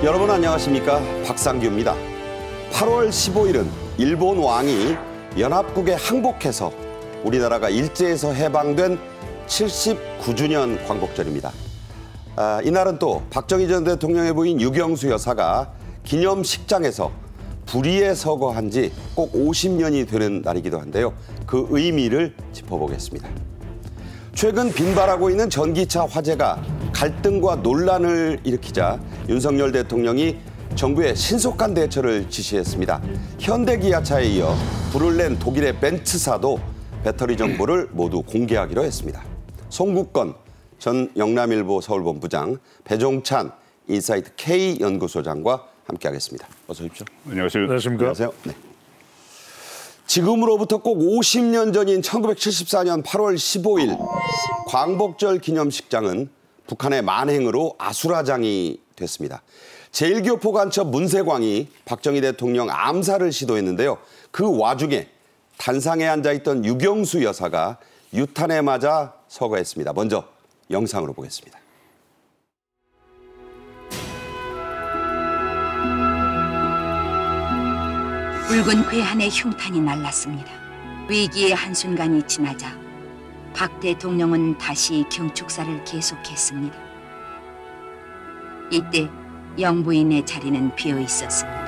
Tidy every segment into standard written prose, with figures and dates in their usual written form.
여러분 안녕하십니까? 박상규입니다. 8월 15일은 일본 왕이 연합국에 항복해서 우리나라가 일제에서 해방된 79주년 광복절입니다. 이날은 또 박정희 전 대통령의 부인 유경수 여사가 기념식장에서 불의에 서거한 지 꼭 50년이 되는 날이기도 한데요. 그 의미를 짚어보겠습니다. 최근 빈발하고 있는 전기차 화재가 갈등과 논란을 일으키자 윤석열 대통령이 정부의 신속한 대처를 지시했습니다. 현대기아차에 이어 불을 낸 독일의 벤츠사도 배터리 정보를 모두 공개하기로 했습니다. 송국건 전 영남일보 서울본부장, 배종찬 인사이트 K연구소장과 함께하겠습니다. 어서 오십시오. 안녕하세요. 안녕하세요. 네. 지금으로부터 꼭 50년 전인 1974년 8월 15일 광복절 기념식장은 북한의 만행으로 아수라장이 됐습니다. 제1교포 간첩 문세광이 박정희 대통령 암살을 시도했는데요. 그 와중에 단상에 앉아있던 유경수 여사가 유탄에 맞아 서거했습니다. 먼저 영상으로 보겠습니다. 붉은 괴한의 흉탄이 날랐습니다. 위기의 한순간이 지나자 박 대통령은 다시 경축사를 계속했습니다. 이때 영부인의 자리는 비어 있었습니다.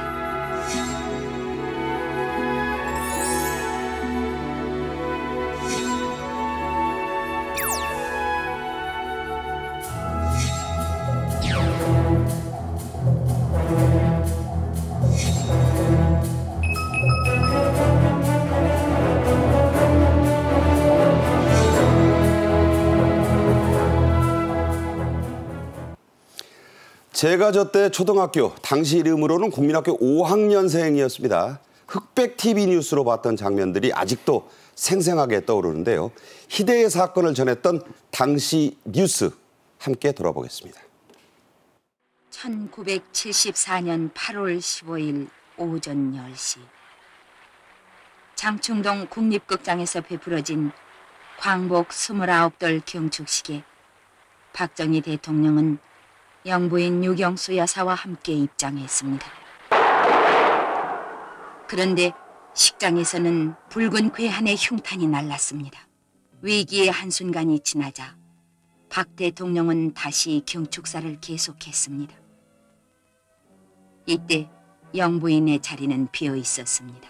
제가 저 때 초등학교, 당시 이름으로는 국민학교 5학년생이었습니다. 흑백 TV 뉴스로 봤던 장면들이 아직도 생생하게 떠오르는데요. 희대의 사건을 전했던 당시 뉴스 함께 돌아보겠습니다. 1974년 8월 15일 오전 10시 장충동 국립극장에서 베풀어진 광복 29돌 경축식에 박정희 대통령은 영부인 유경수 여사와 함께 입장했습니다. 그런데 식장에서는 붉은 괴한의 흉탄이 날랐습니다. 위기의 한순간이 지나자 박 대통령은 다시 경축사를 계속했습니다. 이때 영부인의 자리는 비어 있었습니다.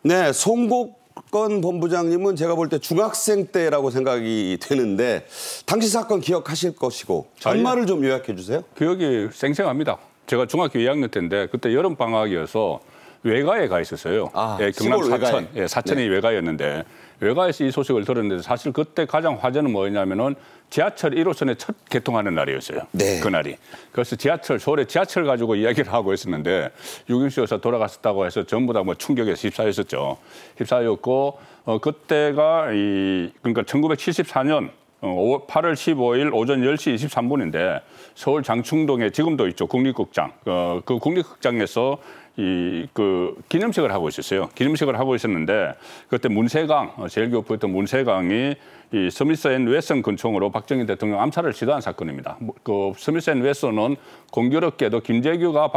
네, 송국건 본부장님은 제가 볼 때 중학생 때라고 생각이 되는데 당시 사건 기억하실 것이고 전말을 좀 요약해 주세요. 기억이 생생합니다. 제가 중학교 2학년 때인데 그때 여름방학이어서 외가에 가 있었어요. 경남 사천, 사천이 외가였는데 외가에서 이 소식을 들었는데 사실 그때 가장 화제는 뭐였냐면은 지하철 1호선에 첫 개통하는 날이었어요. 네. 그날이. 그래서 서울에 지하철 가지고 이야기를 하고 있었는데 유경수 여사 돌아갔었다고 해서 전부 다 뭐 충격에 휩싸였었죠. 휩싸였고 그때가 그러니까 1974년 8월 15일 오전 10시 23분인데 서울 장충동에 지금도 있죠. 국립극장. 그 국립극장에서 기념식을 하고 있었어요. 기념식을 하고 있었는데 그때 문세강, 제1교포였던 문세강이 이 스미스 앤 웨슨 근총으로 박정희 대통령 암살을 시도한 사건입니다. 그 스미스 앤 웨슨은 공교롭게도 김재규가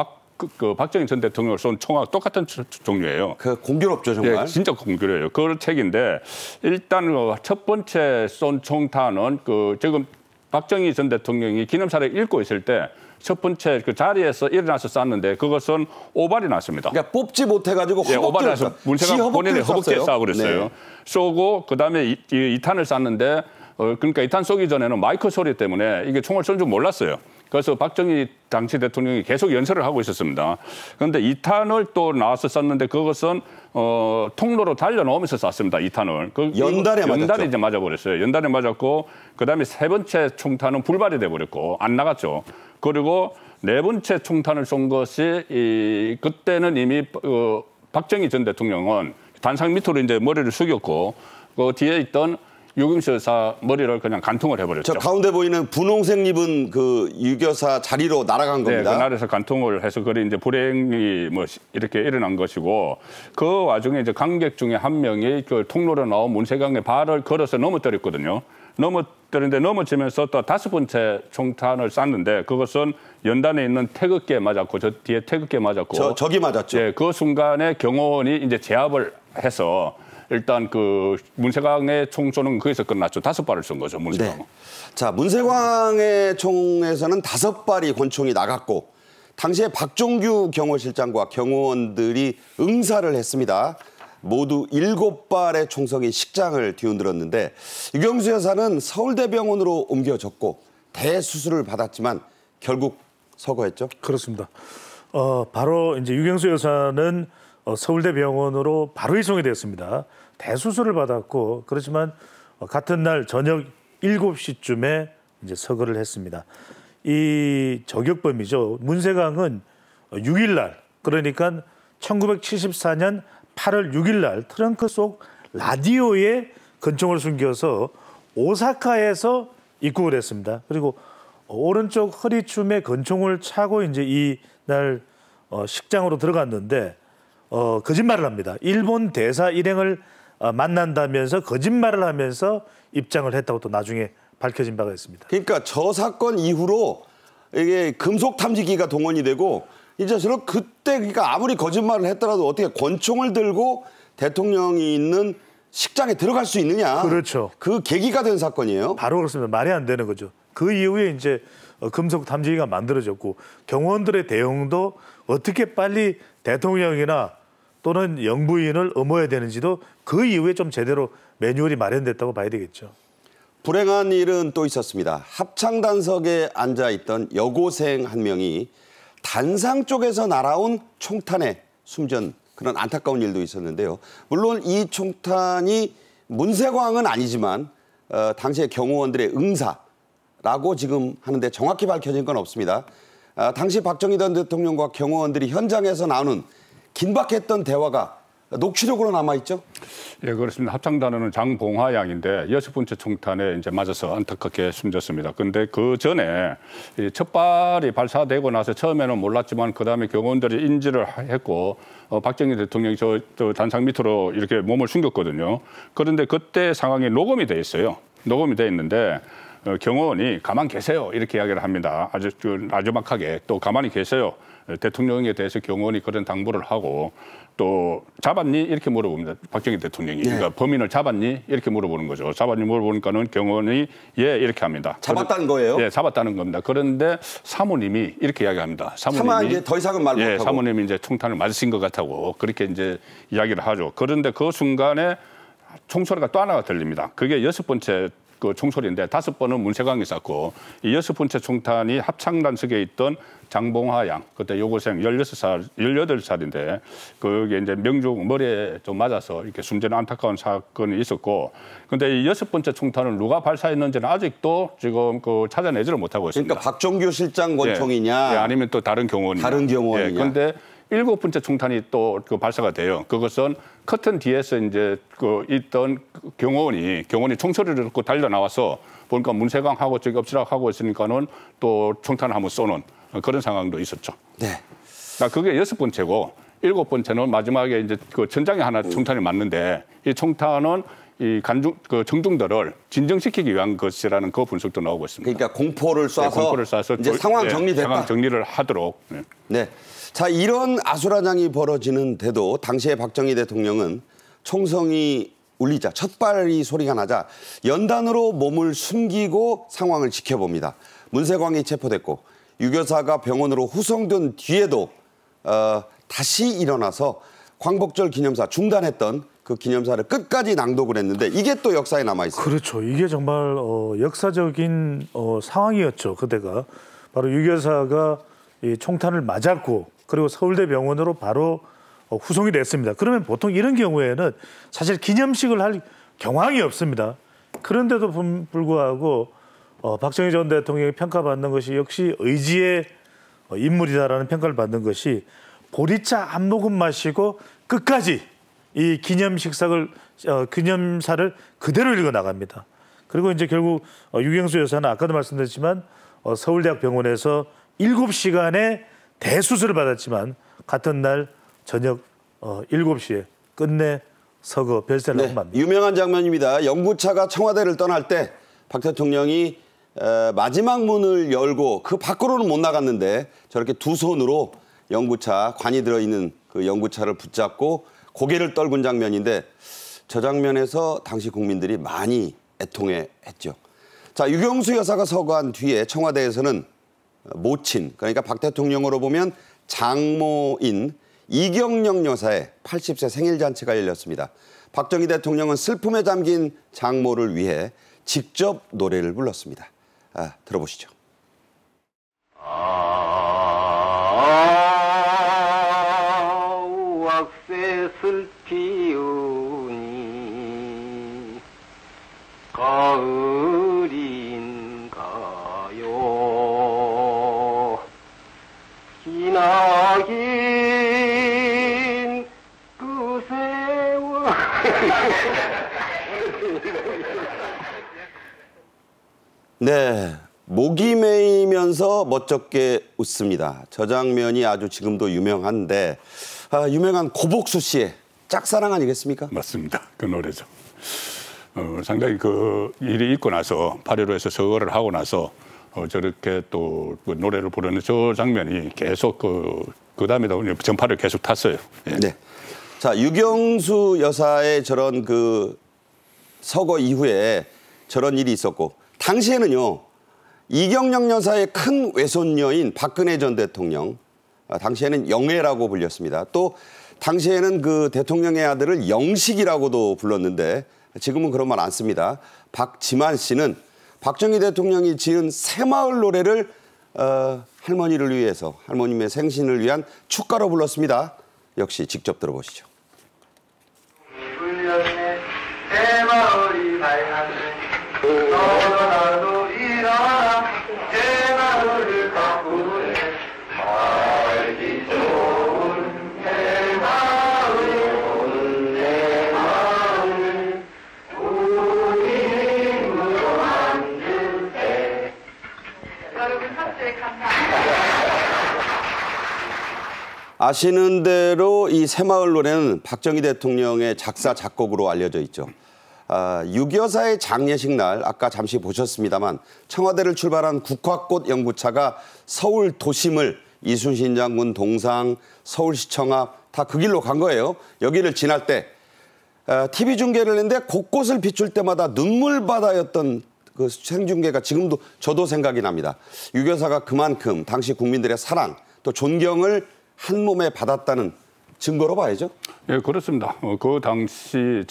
박정희 전 대통령을 쏜 총하고 똑같은 종류예요. 공교롭죠, 정말. 네, 진짜 공교로워요. 그 책인데 일단 첫 번째 쏜 총탄은 지금 박정희 전 대통령이 기념사를 읽고 있을 때 첫 번째 그 자리에서 일어나서 쐈는데 그것은 오발이 났습니다. 그러니까 뽑지 못해가지고 오발이 나서 문세가 본인의 허벅지에 쏴 그랬어요. 네. 쏘고 그다음에 2탄을 쐈는데 그러니까 2탄 쏘기 전에는 마이크 소리 때문에 이게 총을 쏜 줄 몰랐어요. 그래서 박정희 당시 대통령이 계속 연설을 하고 있었습니다. 그런데 2탄을 또 나와서 쐈는데 그것은 통로로 달려나오면서 쐈습니다. 2탄을. 연달에 이제 맞아버렸어요. 연달에 맞았고 그다음에 세 번째 총탄은 불발이 돼버렸고 안 나갔죠. 그리고 네 번째 총탄을 쏜 것이 그때는 이미 박정희 전 대통령은 단상 밑으로 이제 머리를 숙였고 그 뒤에 있던 유경수 여사 머리를 그냥 간통을 해버렸죠. 저 가운데 보이는 분홍색 입은 그 유교사 자리로 날아간 겁니다. 네, 그날에서 간통을 해서 그래 이제 불행이 뭐 이렇게 일어난 것이고 그 와중에 이제 관객 중에 한 명이 그 통로로 나온 문세광의 발을 걸어서 넘어뜨렸거든요. 넘어뜨렸는데 넘어지면서 또 5번째 총탄을 쐈는데 그것은 연단에 있는 태극기에 맞았고 저 뒤에 태극기에 맞았고 저기 맞았죠. 예, 그 순간에 경호원이 이제 제압을 해서 일단 그 문세광의 총쏘는 거기서 끝났죠. 5발을 쏜 거죠, 문세광. 네. 자, 문세광의 총에서는 5발이 권총이 나갔고 당시에 박종규 경호실장과 경호원들이 응사를 했습니다. 모두 7발의 총성이 식장을 뒤흔들었는데 유경수 여사는 서울대병원으로 옮겨졌고 대수술을 받았지만 결국 서거했죠. 그렇습니다. 바로 이제 유경수 여사는 서울대병원으로 바로 이송이 됐습니다. 대수술을 받았고 그렇지만 같은 날 저녁 7시쯤에 이제 서거를 했습니다. 이 저격범이죠. 문세광은 6일 날 그러니까 1974년 8월 6일 날 트렁크 속 라디오에 권총을 숨겨서 오사카에서 입국을 했습니다. 그리고 오른쪽 허리춤에 권총을 차고 이제 이날 식장으로 들어갔는데 거짓말을 합니다. 일본 대사 일행을 만난다면서 거짓말을 하면서 입장을 했다고 또 나중에 밝혀진 바가 있습니다. 그러니까 저 사건 이후로 이게 금속 탐지기가 동원이 되고 이제 저는 그때 그러니까 아무리 거짓말을 했더라도 어떻게 권총을 들고 대통령이 있는 식장에 들어갈 수 있느냐. 그렇죠. 그 계기가 된 사건이에요. 바로 그렇습니다. 말이 안 되는 거죠. 그 이후에 이제 금속 탐지기가 만들어졌고 경호원들의 대응도 어떻게 빨리 대통령이나 또는 영부인을 엄호해야 되는지도 그 이후에 좀 제대로 매뉴얼이 마련됐다고 봐야 되겠죠. 불행한 일은 또 있었습니다. 합창단석에 앉아있던 여고생 한 명이 단상 쪽에서 날아온 총탄에 숨진 그런 안타까운 일도 있었는데요. 물론 이 총탄이 문세광은 아니지만 당시의 경호원들의 응사라고 지금 하는데 정확히 밝혀진 건 없습니다. 당시 박정희 전 대통령과 경호원들이 현장에서 나누는 긴박했던 대화가 녹취록으로 남아있죠? 예, 그렇습니다. 합창단원은 장봉화 양인데 6번째 총탄에 이제 맞아서 안타깝게 숨졌습니다. 근데 그 전에 첫 발이 발사되고 나서 처음에는 몰랐지만 그다음에 경호원들이 인지를 했고 박정희 대통령이 저 단상 밑으로 이렇게 몸을 숨겼거든요. 그런데 그때 상황이 녹음이 돼 있어요. 녹음이 돼 있는데 경호원이 가만 계세요 이렇게 이야기를 합니다. 아주 나지막하게 또 가만히 계세요. 대통령에 대해서 경호원이 그런 당부를 하고 또 잡았니? 이렇게 물어봅니다. 박정희 대통령이. 네. 그러니까 범인을 잡았니? 이렇게 물어보는 거죠. 잡았니? 물어보니까는 경호원이 예 이렇게 합니다. 잡았다는 거예요? 예, 잡았다는 겁니다. 그런데 사모님이 이렇게 이야기합니다. 사모님이 이제 더 이상은 말 못하고. 예, 사모님이 이제 총탄을 맞으신 것 같다고 그렇게 이제 이야기를 하죠. 그런데 그 순간에 총소리가 또 하나가 들립니다. 그게 6번째 그 총소리인데 5번은 문세광이 쐈고 이 6번째 총탄이 합창단석에 있던 장봉화 양, 그때 여고생 18살인데 그게 이제 명중 머리에 좀 맞아서 이렇게 숨지는 안타까운 사건이 있었고 근데 이 6번째 총탄을 누가 발사했는지는 아직도 지금 그 찾아내지를 못하고 있습니다. 그러니까 박종규 실장 권총이냐? 예, 아니면 또 다른 경호원이냐. 다른 경호원이냐. 예, 그런데 7번째 총탄이 또 그 발사가 돼요. 그것은 커튼 뒤에서 이제 그 있던 경호원이 총소리를 듣고 달려 나와서 보니까 문세광하고 저기 엎치락하고 있으니까는 또 총탄을 한번 쏘는 그런 상황도 있었죠. 네. 그게 6번째고 7번째는 마지막에 이제 그 천장에 하나 총탄이 맞는데 이 총탄은 이 정중들을 진정시키기 위한 것이라는 그 분석도 나오고 있습니다. 그러니까 공포를 쏴서, 네, 공포를 쏴서 이제 상황 정리됐다. 상황 정리를 하도록. 네. 네. 자, 이런 아수라장이 벌어지는데도 당시에 박정희 대통령은 총성이 울리자 첫 발이 소리가 나자 연단으로 몸을 숨기고 상황을 지켜봅니다. 문세광이 체포됐고 유교사가 병원으로 후송된 뒤에도 다시 일어나서 광복절 기념사 중단했던 그 기념사를 끝까지 낭독을 했는데 이게 또 역사에 남아있어요. 그렇죠. 이게 정말 역사적인 상황이었죠. 그때가. 바로 유교사가 이 총탄을 맞았고 그리고 서울대병원으로 바로 후송이 됐습니다. 그러면 보통 이런 경우에는 사실 기념식을 할 경황이 없습니다. 그런데도 불구하고 박정희 전 대통령이 평가받는 것이 역시 의지의 인물이다라는 평가를 받는 것이 보리차 한 모금 마시고 끝까지 이 기념사를 그대로 읽어 나갑니다. 그리고 이제 결국 유경수 여사는 아까도 말씀드렸지만 서울대학 병원에서 7시간의 대수술을 받았지만 같은 날 저녁 7시에 끝내 서거 별세를 하고 맙니다. 유명한 장면입니다. 연구차가 청와대를 떠날 때 박 대통령이 마지막 문을 열고 그 밖으로는 못 나갔는데 저렇게 두 손으로 연구차, 관이 들어있는 그 연구차를 붙잡고 고개를 떨군 장면인데 저 장면에서 당시 국민들이 많이 애통해했죠. 자, 유경수 여사가 서거한 뒤에 청와대에서는 모친, 그러니까 박 대통령으로 보면 장모인 이경영 여사의 80세 생일잔치가 열렸습니다. 박정희 대통령은 슬픔에 잠긴 장모를 위해 직접 노래를 불렀습니다. 들어보시죠. 왁새슬 피우니 가을인가요 기나긴 그 세월 네, 목이 메이면서 멋쩍게 웃습니다. 저 장면이 아주 지금도 유명한데 유명한 고복수 씨의 짝사랑 아니겠습니까? 맞습니다. 그 노래죠. 상당히 그 일이 있고 나서 8.15에서 서거를 하고 나서 저렇게 또 그 노래를 부르는 저 장면이 계속 그 다음에도 전파를 계속 탔어요. 예. 네. 자, 유경수 여사의 저런 그 서거 이후에 저런 일이 있었고 당시에는요 이경영 여사의 큰 외손녀인 박근혜 전 대통령 당시에는 영애라고 불렸습니다. 또 당시에는 그 대통령의 아들을 영식이라고도 불렀는데 지금은 그런 말 안 씁니다. 박지만 씨는 박정희 대통령이 지은 새마을 노래를 할머니를 위해서 할머님의 생신을 위한 축가로 불렀습니다. 역시 직접 들어보시죠. 새마을이 밝았네 너도 일어나 새마을을 가꾸네 알기 좋은 새마을이 오는 내 마음을 우리 힘으로 만들 때 여러분 합주에 감사합니다. 아시는 대로 이 새마을 노래는 박정희 대통령의 작사 작곡으로 알려져 있죠. 유여사의 장례식 날 아까 잠시 보셨습니다만 청와대를 출발한 국화꽃 연구차가 서울 도심을 이순신 장군 동상, 서울시청 앞 다 그 길로 간 거예요. 여기를 지날 때 TV 중계를 했는데 곳곳을 비출 때마다 눈물바다였던 그 생중계가 지금도 저도 생각이 납니다. 유여사가 그만큼 당시 국민들의 사랑 또 존경을 한 몸에 받았다는 증거로 봐야죠. 예, 그렇습니다. 그 당시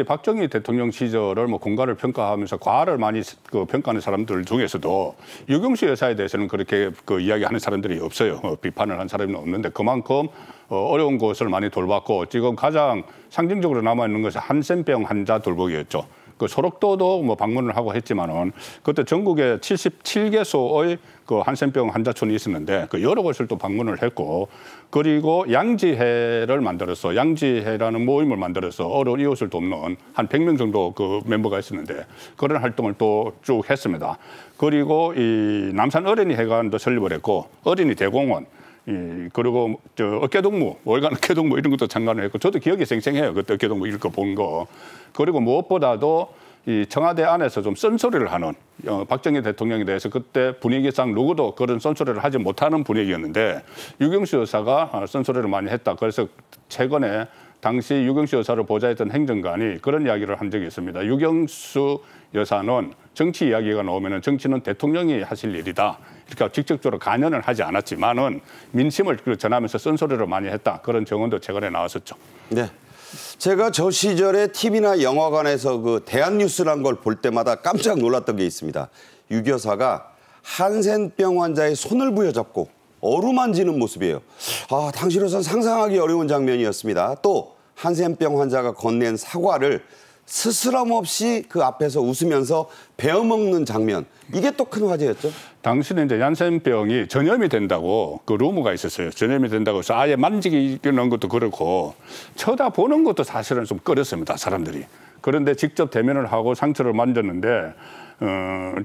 박정희 대통령 시절을 공가를 평가하면서 과를 많이 평가하는 사람들 중에서도 유경수 여사에 대해서는 그렇게 이야기하는 사람들이 없어요. 비판을 한 사람은 없는데 그만큼 어려운 것을 많이 돌봤고 지금 가장 상징적으로 남아있는 것은 한센병 환자 돌보기였죠. 그 소록도도 방문을 하고 했지만은 그때 전국에 77개소의 그 한센병 환자촌이 있었는데 그 여러 곳을 또 방문을 했고 그리고 양지회를 만들어서 양지회라는 모임을 만들어서 어려운 이웃을 돕는 한 100명 정도 그 멤버가 있었는데 그런 활동을 또 쭉 했습니다. 그리고 이 남산 어린이 회관도 설립을 했고 어린이 대공원 그리고 어깨동무, 월간 어깨동무 이런 것도 참관을 했고 저도 기억이 생생해요. 그때 어깨동무 읽고 본 거. 그리고 무엇보다도 이 청와대 안에서 좀 쓴소리를 하는 박정희 대통령에 대해서 그때 분위기상 누구도 그런 쓴소리를 하지 못하는 분위기였는데 유경수 여사가 쓴소리를 많이 했다. 그래서 최근에 당시 유경수 여사를 보좌했던 행정관이 그런 이야기를 한 적이 있습니다. 유경수 여사는 정치 이야기가 나오면 정치는 대통령이 하실 일이다. 그러니까 직접적으로 관여는 하지 않았지만은 민심을 전하면서 쓴소리를 많이 했다. 그런 정언도 최근에 나왔었죠. 네. 제가 저 시절에 TV나 영화관에서 그 대한뉴스란 걸 볼 때마다 깜짝 놀랐던 게 있습니다. 유 여사가 한센병 환자의 손을 부여잡고 어루만지는 모습이에요. 당시로선 상상하기 어려운 장면이었습니다. 또 한센병 환자가 건넨 사과를 스스럼 없이 그 앞에서 웃으면서 베어먹는 장면. 이게 또 큰 화제였죠. 당시는 이제 얀센병이 전염이 된다고 그 루머가 있었어요. 전염이 된다고 해서 아예 만지기는 것도 그렇고 쳐다보는 것도 사실은 좀 꺼렸습니다. 사람들이. 그런데 직접 대면을 하고 상처를 만졌는데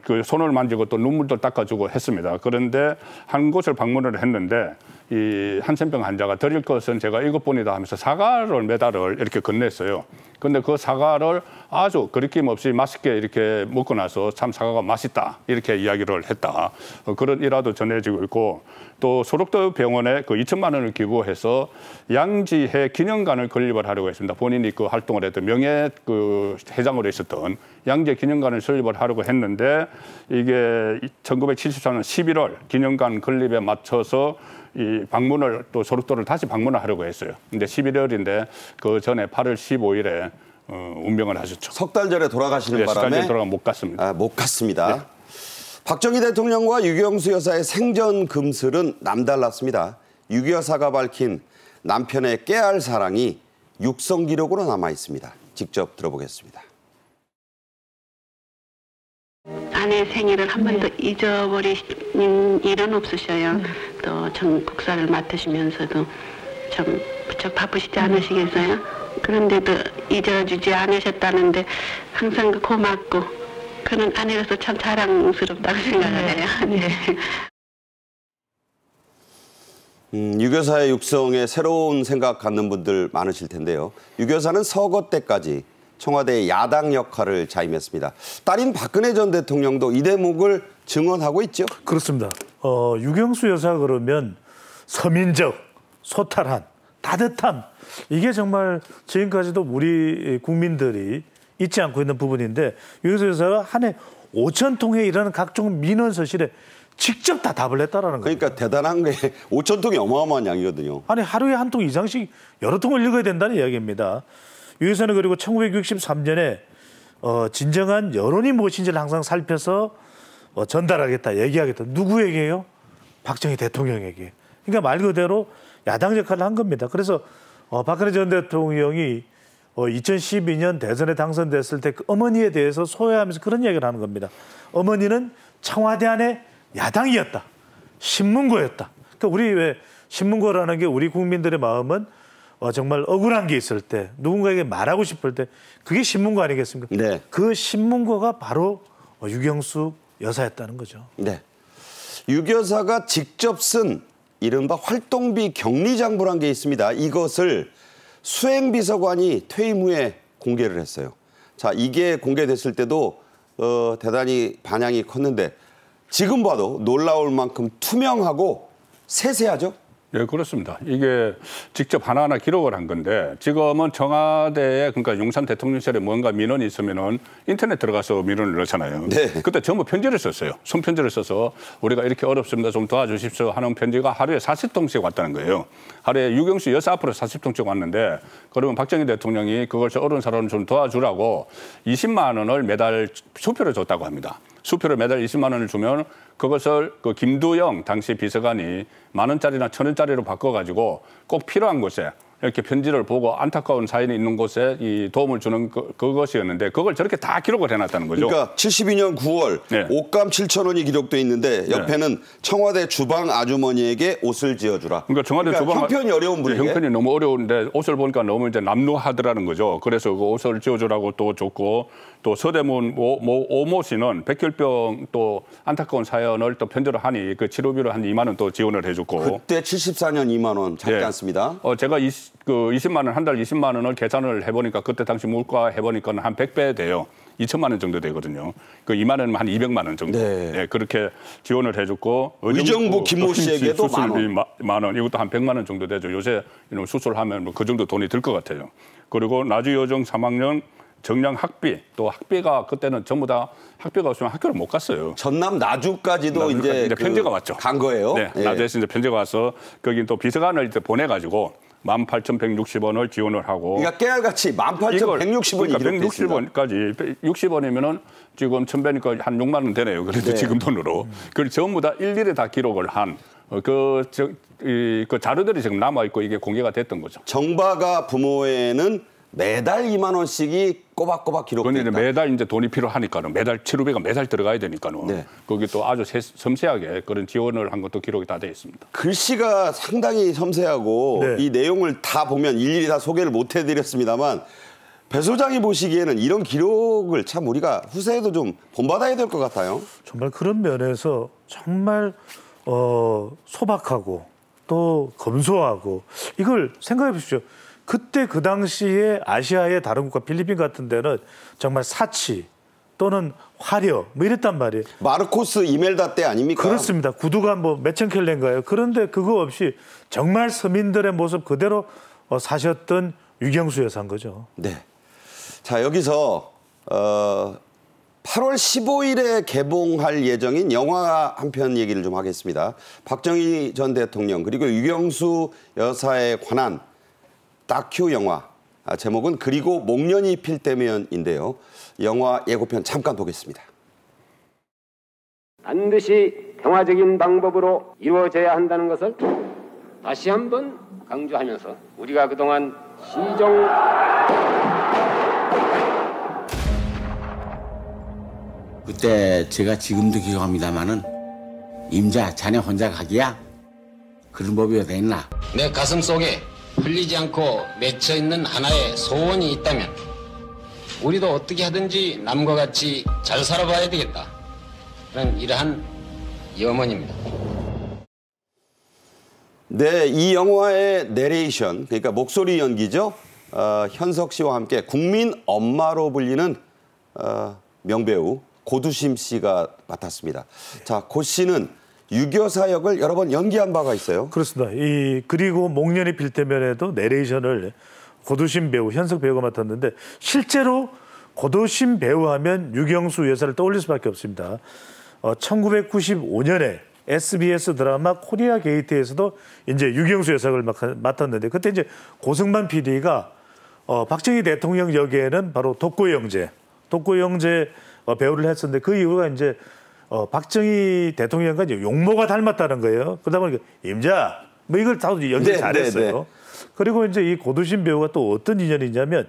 그 손을 만지고 또 눈물도 닦아주고 했습니다. 그런데 한 곳을 방문을 했는데 이 한센병 환자가 드릴 것은 제가 이것뿐이다 하면서 사과를 메달을 이렇게 건넸어요. 근데 그 사과를 아주 거리낌 없이 맛있게 이렇게 먹고 나서 참 사과가 맛있다 이렇게 이야기를 했다. 그런 일화도 전해지고 있고 또 소록도 병원에 그 2천만 원을 기부해서 양지해 기념관을 건립을 하려고 했습니다. 본인이 그 활동을 했던 명예 그 회장으로 있었던 양지해 기념관을 설립을 하려고 했는데 이게 1974년 11월 기념관 건립에 맞춰서 이 방문을 또 소록도를 다시 방문을 하려고 했어요. 근데 11월인데 그 전에 8월 15일에 운명을 하셨죠. 석 달 전에 돌아가시는 바람에 석 달 전에 돌아가 못 갔습니다. 못 갔습니다. 네. 박정희 대통령과 유경수 여사의 생전 금슬은 남달랐습니다. 유 여사가 밝힌 남편의 깨알 사랑이 육성 기록으로 남아 있습니다. 직접 들어보겠습니다. 아내 생일을 한 번도 잊어버리는 일은 없으셔요. 또 참 국사를 맡으시면서도 참 무척 바쁘시지 않으시겠어요? 그런데도 잊어주지 않으셨다는데 항상 고맙고 그는 아내로서 참 자랑스럽다고 생각을 해요. 네. 유 여사의 육성에 새로운 생각 갖는 분들 많으실 텐데요. 유 여사는 서거 때까지 청와대의 야당 역할을 자임했습니다. 딸인 박근혜 전 대통령도 이 대목을 증언하고 있죠. 그렇습니다. 유경수 여사 그러면 서민적, 소탈한, 따뜻함. 이게 정말 지금까지도 우리 국민들이 잊지 않고 있는 부분인데 유경수 여사가 한 해 5,000통에 이르는 각종 민원서실에 직접 다 답을 했다라는 거예요. 그러니까 대단한 게 5,000통이 어마어마한 양이거든요. 아니 하루에 한 통 이상씩 여러 통을 읽어야 된다는 이야기입니다. 유 여사는 그리고 1963년에 진정한 여론이 무엇인지를 항상 살펴서 전달하겠다, 얘기하겠다. 누구에게요? 박정희 대통령에게. 그러니까 말 그대로 야당 역할을 한 겁니다. 그래서 박근혜 전 대통령이 2012년 대선에 당선됐을 때 그 어머니에 대해서 소외하면서 그런 이야기를 하는 겁니다. 어머니는 청와대 안에 야당이었다. 신문고였다. 그러니까 우리 왜 신문고라는 게 우리 국민들의 마음은 정말 억울한 게 있을 때 누군가에게 말하고 싶을 때 그게 신문고 아니겠습니까? 네. 그 신문고가 바로 유경수 여사였다는 거죠. 네. 유 여사가 직접 쓴 이른바 활동비 격리장부란 게 있습니다. 이것을 수행비서관이 퇴임 후에 공개를 했어요. 자, 이게 공개됐을 때도 대단히 반향이 컸는데 지금 봐도 놀라울 만큼 투명하고 세세하죠? 네, 그렇습니다. 이게 직접 하나하나 기록을 한 건데 지금은 청와대에 그러니까 용산 대통령실에 뭔가 민원이 있으면은 인터넷 들어가서 민원을 넣잖아요. 네. 그때 전부 편지를 썼어요. 손편지를 써서 우리가 이렇게 어렵습니다. 좀 도와주십시오 하는 편지가 하루에 40통씩 왔다는 거예요. 하루에 유경수 여사 앞으로 40통씩 왔는데 그러면 박정희 대통령이 그걸 어려운 사람을 좀 도와주라고 20만 원을 매달 수표를 줬다고 합니다. 수표를 매달 20만 원을 주면 그것을 그 김두영 당시 비서관이 10,000원짜리나 1,000원짜리로 바꿔가지고 꼭 필요한 곳에 이렇게 편지를 보고 안타까운 사연이 있는 곳에 이 도움을 주는 그것이었는데 그걸 저렇게 다 기록을 해놨다는 거죠. 그러니까 72년 9월 네. 옷감 7,000원이 기록돼 있는데 옆에는 네. 청와대 주방 아주머니에게 옷을 지어주라. 그러니까 청와대 주방 형편이 어려운 분에게. 형편이 너무 어려운데 옷을 보니까 너무 이제 남루하더라는 거죠. 그래서 그 옷을 지어주라고 또 줬고 또 서대문 오모 씨는 백혈병 또 안타까운 사연을 또 편지를 하니 그 치료비로 한 2만 원 또 지원을 해줬고. 그때 74년 2만 원 작지 네. 않습니다. 제가 20만 원, 한 달 20만 원을 계산을 해보니까 그때 당시 물가 해보니까 한 100배 돼요. 2천만 원 정도 되거든요. 그 2만 원이면 한 200만 원 정도. 네. 네, 그렇게 지원을 해줬고. 의정부 김모 씨에게도 수술비 만 원. 이것도 한 100만 원 정도 되죠. 요새 이런 수술하면 뭐 그 정도 돈이 들 것 같아요. 그리고 나주여중 3학년 정량 학비. 또 학비가 그때는 전부 다 학비가 없으면 학교를 못 갔어요. 전남 나주까지도 이제 편지가 왔죠. 간 거예요. 네, 예. 나주에서 이제 편지가 와서 거기 또 비서관을 이제 보내가지고 18,160원을 지원을 하고. 그러니까 깨알같이 18,160원이 그러니까 160원까지 60원이면은 지금 1,000배니까 한 6만 원 되네요. 그래도 네. 지금 돈으로. 그걸 전부 다 일일이 다 기록을 한 그 자료들이 지금 남아 있고 이게 공개가 됐던 거죠. 정박아 부모회는 매달 2만 원씩이 꼬박꼬박 기록돼 있다. 매달 이제 돈이 필요하니까는 매달 치료비가 매달 들어가야 되니까는 네. 거기 또 아주 섬세하게 그런 지원을 한 것도 기록이 다 돼 있습니다. 글씨가 상당히 섬세하고 네. 이 내용을 다 보면 일일이 다 소개를 못 해드렸습니다만 배 소장이 보시기에는 이런 기록을 참 우리가 후세에도 좀 본받아야 될 것 같아요. 정말 그런 면에서 정말 소박하고 또 검소하고 이걸 생각해 보십시오. 그때 그 당시에 아시아의 다른 국가 필리핀 같은 데는 정말 사치 또는 화려 뭐 이랬단 말이에요. 마르코스 이멜다 때 아닙니까? 그렇습니다. 구두가 뭐 몇천 켤레인가요. 그런데 그거 없이 정말 서민들의 모습 그대로 사셨던 유경수 여사인 거죠. 네. 자, 여기서 8월 15일에 개봉할 예정인 영화 한 편 얘기를 좀 하겠습니다. 박정희 전 대통령 그리고 유경수 여사에 관한 다큐 영화, 제목은 그리고 목련이 필 때면인데요. 영화 예고편 잠깐 보겠습니다. 반드시 평화적인 방법으로 이루어져야 한다는 것을 다시 한번 강조하면서 우리가 그동안 그때 제가 지금도 기억합니다마는 임자 자네 혼자 가기야? 그런 법이 어디 있나? 내 가슴 속에 풀리지 않고 맺혀있는 하나의 소원이 있다면 우리도 어떻게 하든지 남과 같이 잘 살아봐야 되겠다. 그런 이러한 염원입니다. 네, 이 영화의 내레이션, 그러니까 목소리 연기죠. 현석 씨와 함께 국민 엄마로 불리는 명배우 고두심 씨가 맡았습니다. 자, 고 씨는 유교사 역을 여러 번 연기한 바가 있어요. 그렇습니다. 그리고 목련이 필 때면에도 내레이션을 고두심 배우, 현석 배우가 맡았는데 실제로 고두심 배우하면 유경수 여사를 떠올릴 수밖에 없습니다. 1995년에 SBS 드라마 코리아 게이트에서도 이제 유경수 여사를 맡았는데 그때 이제 고승만 PD가 박정희 대통령 역에는 바로 독고의 형제 배우를 했었는데 그 이유가 이제 박정희 대통령과 이제 용모가 닮았다는 거예요. 그러다 보니까 임자 뭐 이걸 다 연기 잘했어요. 그리고 이제 이 고두심 배우가 또 어떤 인연이 있냐면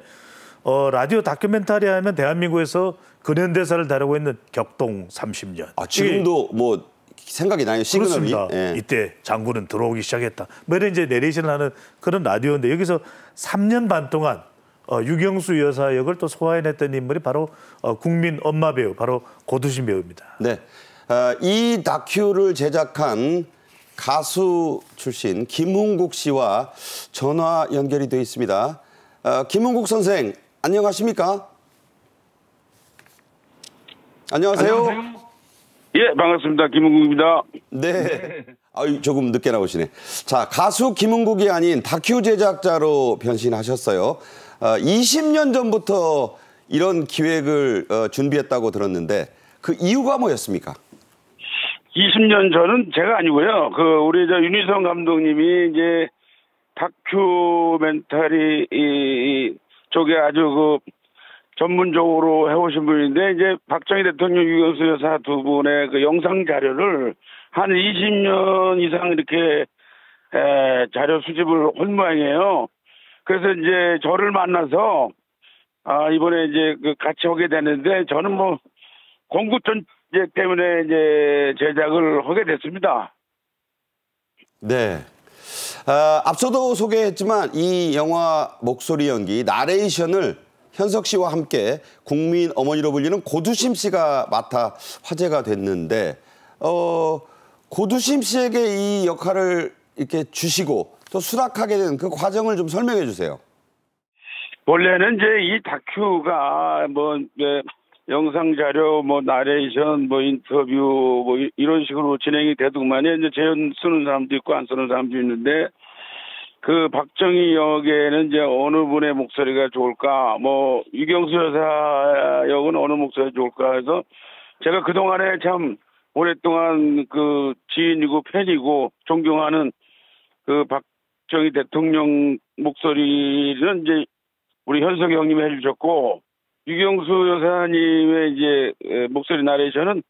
라디오 다큐멘터리 하면 대한민국에서 근현대사를 다루고 있는 격동 30년. 지금도 뭐 생각이 나요. 시그널이. 그렇습니다. 예. 이때 장군은 들어오기 시작했다. 뭐 이런 이제 내레이션을 하는 그런 라디오인데 여기서 3년 반 동안 유경수 여사 역을 또 소화해냈던 인물이 바로 국민 엄마 배우, 바로 고두심 배우입니다. 네, 이 다큐를 제작한 가수 출신 김흥국 씨와 전화 연결이 되어 있습니다. 김흥국 선생, 안녕하십니까? 안녕하세요. 예, 반갑습니다. 김흥국입니다. 네. 조금 늦게 나오시네. 자, 가수 김흥국이 아닌 다큐 제작자로 변신하셨어요. 20년 전부터 이런 기획을 준비했다고 들었는데 그 이유가 뭐였습니까? 20년 전은 제가 아니고요. 우리 윤희성 감독님이 이제 다큐멘터리 쪽에 아주 전문적으로 해오신 분인데 이제 박정희 대통령, 유경수 여사 두 분의 그 영상 자료를 한 20년 이상 이렇게 자료 수집을 한 모양이에요. 그래서 이제 저를 만나서 이번에 이제 같이 오게 됐는데 저는 뭐 공구전제 때문에 이제 제작을 하게 됐습니다. 네. 앞서도 소개했지만 이 영화 목소리 연기 나레이션을 현석 씨와 함께 국민 어머니로 불리는 고두심 씨가 맡아 화제가 됐는데 고두심 씨에게 이 역할을 이렇게 주시고 또 수락하게 된 그 과정을 좀 설명해 주세요. 원래는 이제 이 다큐가 영상 자료, 나레이션, 인터뷰, 이런 식으로 진행이 되더만요. 이제 재연 쓰는 사람도 있고 안 쓰는 사람도 있는데 그 박정희 역에는 이제 어느 분의 목소리가 좋을까, 유경수 여사 역은 어느 목소리가 좋을까 해서 제가 그동안에 참 오랫동안 그 지인이고 팬이고 존경하는 그 박정희 대통령 목소리는 이제 우리 현석이 형님이 해주셨고 유경수 여사님의 이제 목소리 나레이션은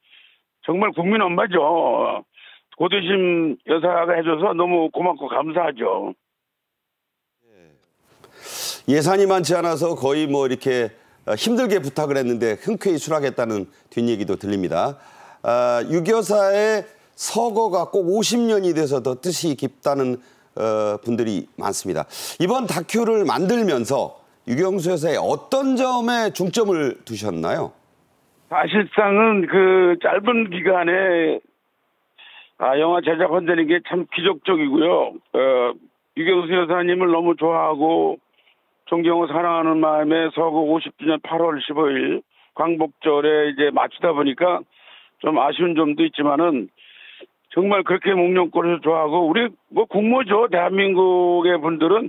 정말 국민 엄마죠. 고두심 여사가 해줘서 너무 고맙고 감사하죠. 예산이 많지 않아서 거의 뭐 이렇게 힘들게 부탁을 했는데 흔쾌히 수락했다는 뒷얘기도 들립니다. 유 여사의 서거가 꼭 50년이 돼서 더 뜻이 깊다는 분들이 많습니다. 이번 다큐를 만들면서 유경수 여사의 어떤 점에 중점을 두셨나요? 사실상은 그 짧은 기간에 영화 제작한다는 게 참 기적적이고요. 유경수 여사님을 너무 좋아하고 존경하고 사랑하는 마음에 서거 50주년 8월 15일 광복절에 이제 맞추다 보니까 좀 아쉬운 점도 있지만은 정말 그렇게 몽룡골을 좋아하고 우리 뭐 국모죠. 대한민국의 분들은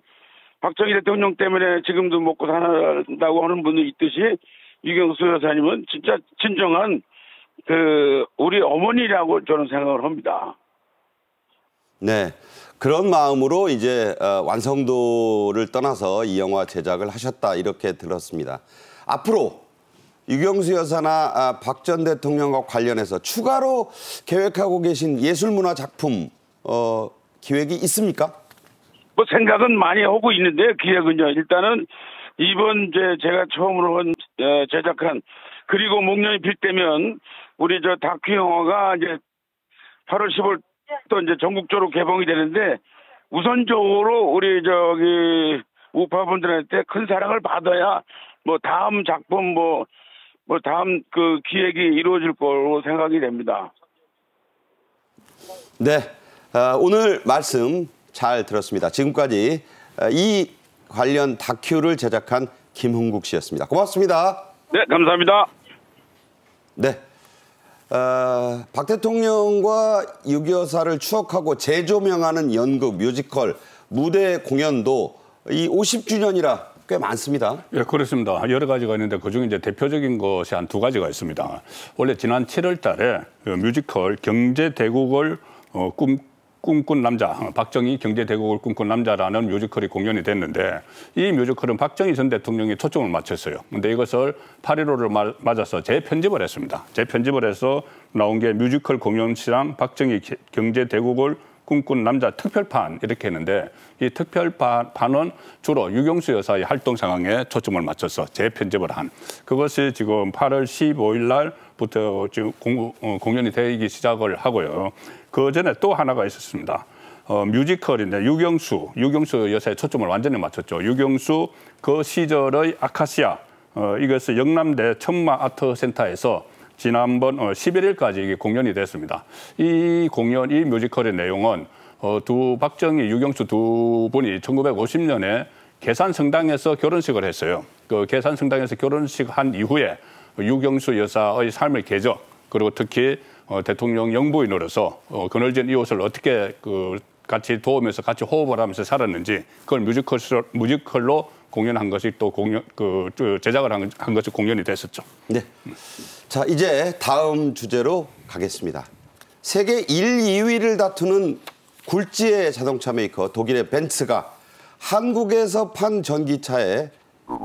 박정희 대통령 때문에 지금도 먹고 산다고 하는 분이 있듯이 유경수 여사님은 진짜 진정한 그 우리 어머니라고 저는 생각을 합니다. 네, 그런 마음으로 이제 완성도를 떠나서 이 영화 제작을 하셨다 이렇게 들었습니다. 앞으로 유경수 여사나 박 전 대통령과 관련해서 추가로 계획하고 계신 예술문화 작품 기획이 있습니까? 뭐 생각은 많이 하고 있는데 기획은요. 일단은 이번 제가 처음으로 제작한 그리고 목련이 필 때면 우리 저 다큐 영화가 이제 8월 15일 또 이제 전국적으로 개봉이 되는데 우선적으로 우리 저기 우파분들한테 큰 사랑을 받아야 뭐 다음 작품 뭐 다음 그 기획이 이루어질 거로 생각이 됩니다. 네, 오늘 말씀 잘 들었습니다. 지금까지 이 관련 다큐를 제작한 김흥국 씨였습니다. 고맙습니다. 네, 감사합니다. 네, 박 대통령과 유 여사를 추억하고 재조명하는 연극, 뮤지컬, 무대 공연도 이 50주년이라 꽤 많습니다. 예, 그렇습니다. 여러 가지가 있는데 그중에 이제 대표적인 것이 한 두 가지가 있습니다. 원래 지난 7월 달에 그 뮤지컬 경제대국을 꿈꾼 남자, 박정희 경제대국을 꿈꾼 남자라는 뮤지컬이 공연이 됐는데 이 뮤지컬은 박정희 전 대통령이 초점을 맞췄어요. 근데 이것을 8.15를 맞아서 재편집을 했습니다. 재편집을 해서 나온 게 뮤지컬 공연시랑 박정희 경제대국을 꿈꾼 남자 특별판 이렇게 했는데 이 특별판은 주로 유경수 여사의 활동 상황에 초점을 맞춰서 재편집을 한 그것이 지금 8월 15일 날부터 지금 공연이 되기 시작을 하고요. 그 전에 또 하나가 있었습니다. 뮤지컬인데 유경수 여사의 초점을 완전히 맞췄죠. 유경수 그 시절의 아카시아 이것을 영남대 천마 아트센터에서 지난번 11일까지 이게 공연이 됐습니다. 이 뮤지컬의 내용은 박정희, 유경수 두 분이 1950년에 계산성당에서 결혼식을 했어요. 그 계산성당에서 결혼식 한 이후에 유경수 여사의 삶의 궤적 그리고 특히 대통령 영부인으로서 그늘진 이웃을 어떻게 같이 도우면서 같이 호흡을 하면서 살았는지 그걸 뮤지컬로 공연한 것이 또 제작을 한 것이 공연이 됐었죠. 네. 자, 이제 다음 주제로 가겠습니다. 세계 1, 2위를 다투는 굴지의 자동차 메이커 독일의 벤츠가 한국에서 판 전기차에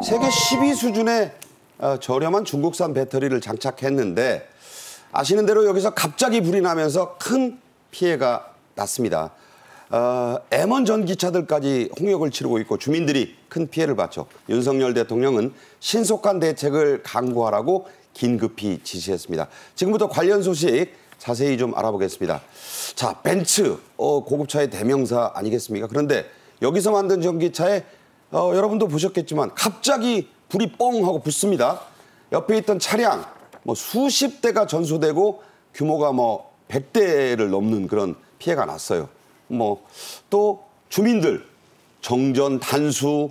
세계 10위 수준의 저렴한 중국산 배터리를 장착했는데 아시는 대로 여기서 갑자기 불이 나면서 큰 피해가 났습니다. M1 전기차들까지 홍역을 치르고 있고 주민들이 큰 피해를 봤죠. 윤석열 대통령은 신속한 대책을 강구하라고 긴급히 지시했습니다. 지금부터 관련 소식 자세히 좀 알아보겠습니다. 자, 벤츠 고급차의 대명사 아니겠습니까? 그런데 여기서 만든 전기차에 여러분도 보셨겠지만 갑자기 불이 뻥 하고 붙습니다. 옆에 있던 차량 수십 대가 전소되고 규모가 100대를 넘는 그런 피해가 났어요. 또 주민들 정전 단수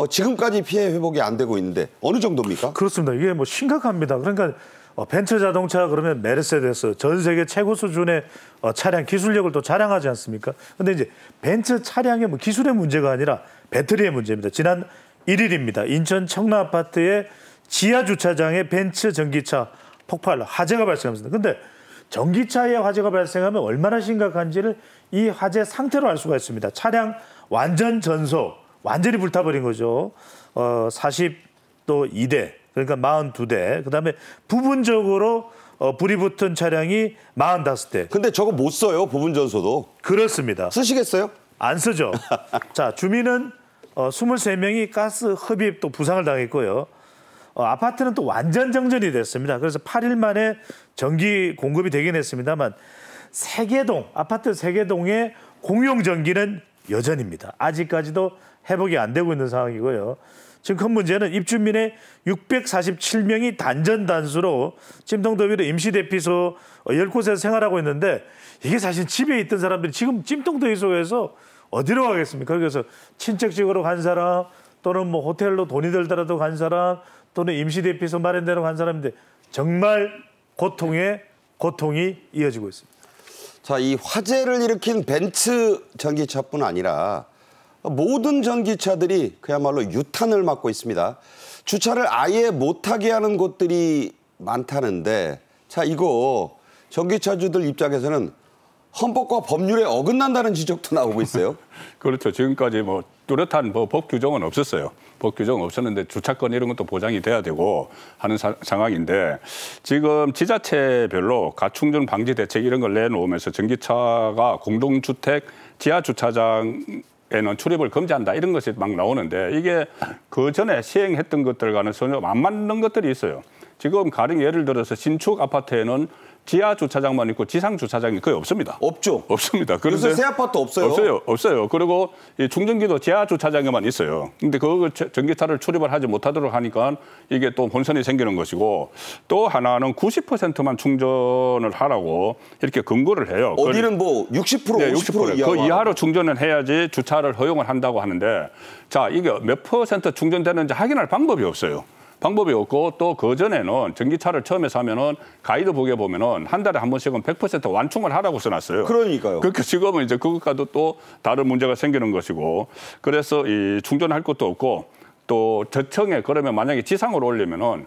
지금까지 피해 회복이 안 되고 있는데 어느 정도입니까? 그렇습니다. 이게 심각합니다. 그러니까 벤츠 자동차 그러면 메르세데스 전 세계 최고 수준의 차량 기술력을 또 자랑하지 않습니까? 근데 이제 벤츠 차량의 기술의 문제가 아니라 배터리의 문제입니다. 지난 1일입니다. 인천 청라 아파트의 지하 주차장에 벤츠 전기차 폭발 화재가 발생했습니다. 근데 전기차에 화재가 발생하면 얼마나 심각한지를 이 화재 상태로 알 수가 있습니다. 차량 완전 전소, 완전히 불타버린 거죠. 42대, 그러니까 42대. 그다음에 부분적으로 불이 붙은 차량이 45대. 근데 저거 못 써요, 부분 전소도. 그렇습니다. 쓰시겠어요? 안 쓰죠. 자, 주민은 23명이 가스 흡입 또 부상을 당했고요. 아파트는 또 완전 정전이 됐습니다. 그래서 8일 만에 전기 공급이 되긴 했습니다만 아파트 3개 동의 공용 전기는 여전입니다. 아직까지도 회복이 안 되고 있는 상황이고요. 지금 큰 문제는 입주민의 647명이 단전단수로 찜통더위로 임시대피소 10곳에서 생활하고 있는데 이게 사실 집에 있던 사람들이 지금 찜통더위 속에서 어디로 가겠습니까? 그래서 친척집으로 간 사람 또는 뭐 호텔로 돈이 들더라도 간 사람 또는 임시대피소 마련대로 간 사람인데 정말 고통이 이어지고 있습니다. 자, 이 화재를 일으킨 벤츠 전기차뿐 아니라 모든 전기차들이 그야말로 유탄을 맞고 있습니다. 주차를 아예 못하게 하는 곳들이 많다는데 자, 이거 전기차주들 입장에서는 헌법과 법률에 어긋난다는 지적도 나오고 있어요. 그렇죠. 지금까지 뭐 뚜렷한 법 규정은 없었어요. 법 규정은 없었는데 주차권 이런 것도 보장이 돼야 되고 하는 상황인데 지금 지자체별로 가충전 방지 대책 이런 걸 내놓으면서 전기차가 공동주택 지하 주차장에는 출입을 금지한다 이런 것이 막 나오는데 이게 그 전에 시행했던 것들과는 전혀 안 맞는 것들이 있어요. 지금 가령 예를 들어서 신축 아파트에는 지하 주차장만 있고 지상 주차장이 거의 없습니다. 없죠. 없습니다. 그래서 새 아파트 없어요. 없어요. 그리고 이 충전기도 지하 주차장에만 있어요. 근데 그 전기차를 출입을 하지 못하도록 하니까 이게 또 혼선이 생기는 것이고 또 하나는 90%만 충전을 하라고 이렇게 권고를 해요. 어디는 뭐 60%, 네, 50% 이하로. 그 이하로 충전을 해야지 주차를 허용을 한다고 하는데 자, 이게 몇 % 충전되는지 확인할 방법이 없어요. 방법이 없고 또 그전에는 전기차를 처음에 사면은 가이드북에 보면은 한 달에 한 번씩은 100% 완충을 하라고 써놨어요. 그러니까요. 그러니까 지금은 이제 그것과도 또 다른 문제가 생기는 것이고 그래서 이 충전할 것도 없고 또 저층에 그러면 만약에 지상으로 올리면은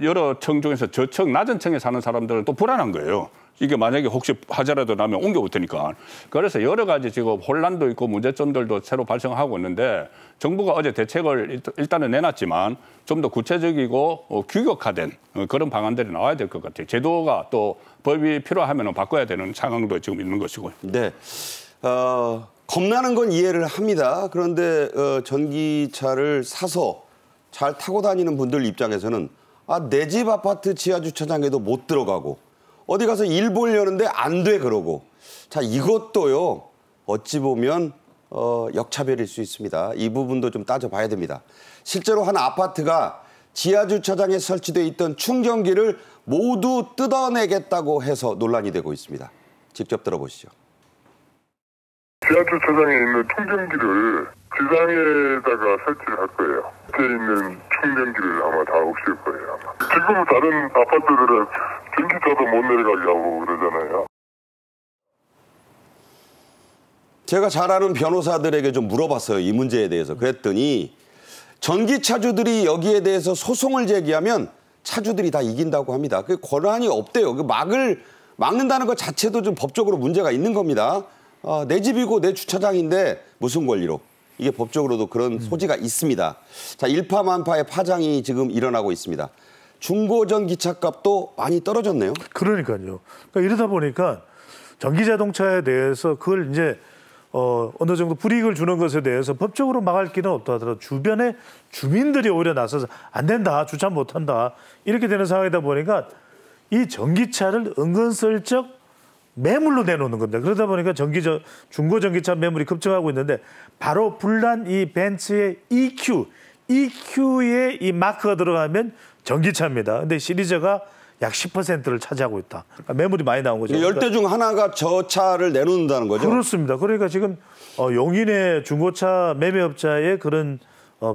여러 층 중에서 저층 낮은 층에 사는 사람들은 또 불안한 거예요. 이게 만약에 혹시 화재라도 나면 옮겨올 테니까. 그래서 여러 가지 지금 혼란도 있고 문제점들도 새로 발생하고 있는데 정부가 어제 대책을 일단은 내놨지만 좀 더 구체적이고 규격화된 그런 방안들이 나와야 될 것 같아요. 제도가 또 법이 필요하면 바꿔야 되는 상황도 지금 있는 것이고요. 네. 겁나는 건 이해를 합니다. 그런데 전기차를 사서 잘 타고 다니는 분들 입장에서는 내 집 아파트 지하 주차장에도 못 들어가고 어디 가서 일 보려는데 안 돼 그러고 자 이것도요 어찌 보면 역차별일 수 있습니다. 이 부분도 좀 따져봐야 됩니다. 실제로 한 아파트가 지하 주차장에 설치돼 있던 충전기를 모두 뜯어내겠다고 해서 논란이 되고 있습니다. 직접 들어보시죠. 지하 주차장에 있는 충전기를 지상에다가 설치를 할 거예요. 밑에 있는 충전기를 아마 다 없앨 거예요. 아마. 지금 다른 아파트들은 전기차도 못 내려가게 하고 그러잖아요. 제가 잘 아는 변호사들에게 좀 물어봤어요. 이 문제에 대해서. 그랬더니 전기차주들이 여기에 대해서 소송을 제기하면 차주들이 다 이긴다고 합니다. 그 권한이 없대요. 막는다는 것 자체도 좀 법적으로 문제가 있는 겁니다. 내 집이고 내 주차장인데 무슨 권리로. 이게 법적으로도 그런 소지가 있습니다. 자, 일파만파의 파장이 지금 일어나고 있습니다. 중고전기차 값도 많이 떨어졌네요. 그러니까요. 그러니까 이러다 보니까 전기자동차에 대해서 그걸 이제 어느 정도 불이익을 주는 것에 대해서 법적으로 막을 길은 없다 하더라도 주변에 주민들이 오히려 나서서 안 된다, 주차 못한다 이렇게 되는 상황이다 보니까 이 전기차를 은근슬쩍 매물로 내놓는 겁니다. 그러다 보니까 중고전기차 매물이 급증하고 있는데 바로 불난 이 벤츠의 EQ에 이 마크가 들어가면 전기차입니다. 근데 시리즈가 약 10%를 차지하고 있다. 그러니까 매물이 많이 나온 거죠. 10대 중 하나가 저 차를 내놓는다는 거죠? 그렇습니다. 그러니까 지금 용인의 중고차 매매업자의 그런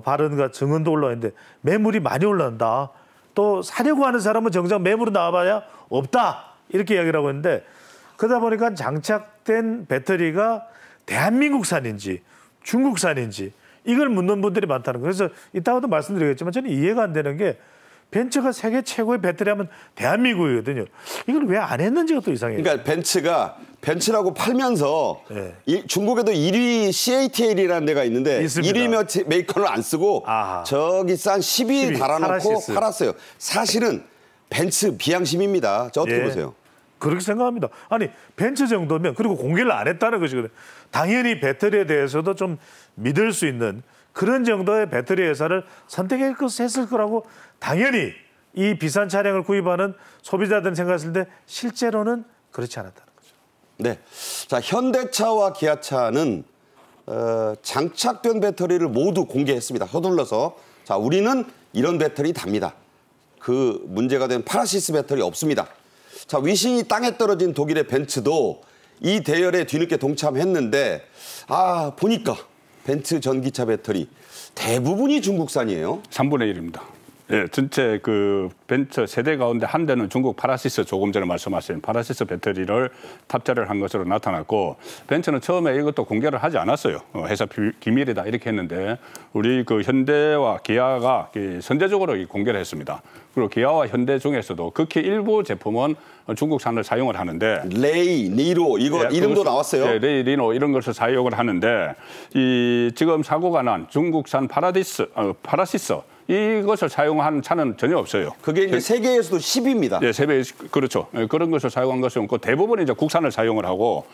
발언과 증언도 올라와 있는데 매물이 많이 올라온다. 또 사려고 하는 사람은 정작 매물로 나와봐야 없다. 이렇게 이야기를 하고 있는데 그러다 보니까 장착된 배터리가 대한민국산인지 중국산인지 이걸 묻는 분들이 많다는 거예요. 그래서 이따가도 말씀드리겠지만 저는 이해가 안 되는 게 벤츠가 세계 최고의 배터리 하면 대한민국이거든요. 이걸 왜 안 했는지가 또 이상해요. 그러니까 벤츠가 벤츠라고 팔면서 중국에도 1위 CATL이라는 데가 있는데 있습니다. 1위 메이커를 안 쓰고 저기 싼 10위 달아놓고 팔았어요. 사실은 벤츠 비양심입니다. 저 어떻게 보세요? 그렇게 생각합니다. 아니 벤츠 정도면 그리고 공개를 안 했다는 것이거든요. 당연히 배터리에 대해서도 좀 믿을 수 있는 그런 정도의 배터리 회사를 선택했을 거라고 당연히 이 비싼 차량을 구입하는 소비자들은 생각했을 때 실제로는 그렇지 않았다는 거죠. 네, 자 현대차와 기아차는 장착된 배터리를 모두 공개했습니다. 서둘러서 자 우리는 이런 배터리 답니다. 그 문제가 된 파라시스 배터리 없습니다. 자 위신이 땅에 떨어진 독일의 벤츠도 이 대열에 뒤늦게 동참했는데 보니까 벤츠 전기차 배터리 대부분이 중국산이에요. 3분의 1입니다. 예, 전체 그 벤츠 세대 가운데 한 대는 중국 파라시스 조금 전에 말씀하신 파라시스 배터리를 탑재를 한 것으로 나타났고 벤츠는 처음에 이것도 공개를 하지 않았어요. 회사 기밀이다 이렇게 했는데 우리 그 현대와 기아가 선제적으로 공개를 했습니다. 그리고 기아와 현대 중에서도 극히 일부 제품은 중국산을 사용을 하는데 레이, 니로 이거 이름도 나왔어요. 네, 레이, 니로 이런 것을 사용을 하는데 이 지금 사고가 난 중국산 파라시스 이것을 사용한 차는 전혀 없어요. 그게 이제 세계에서도 10입니다. 네, 세계 그렇죠. 그런 것을 사용한 것은 없고 대부분 이제 국산을 사용을 하고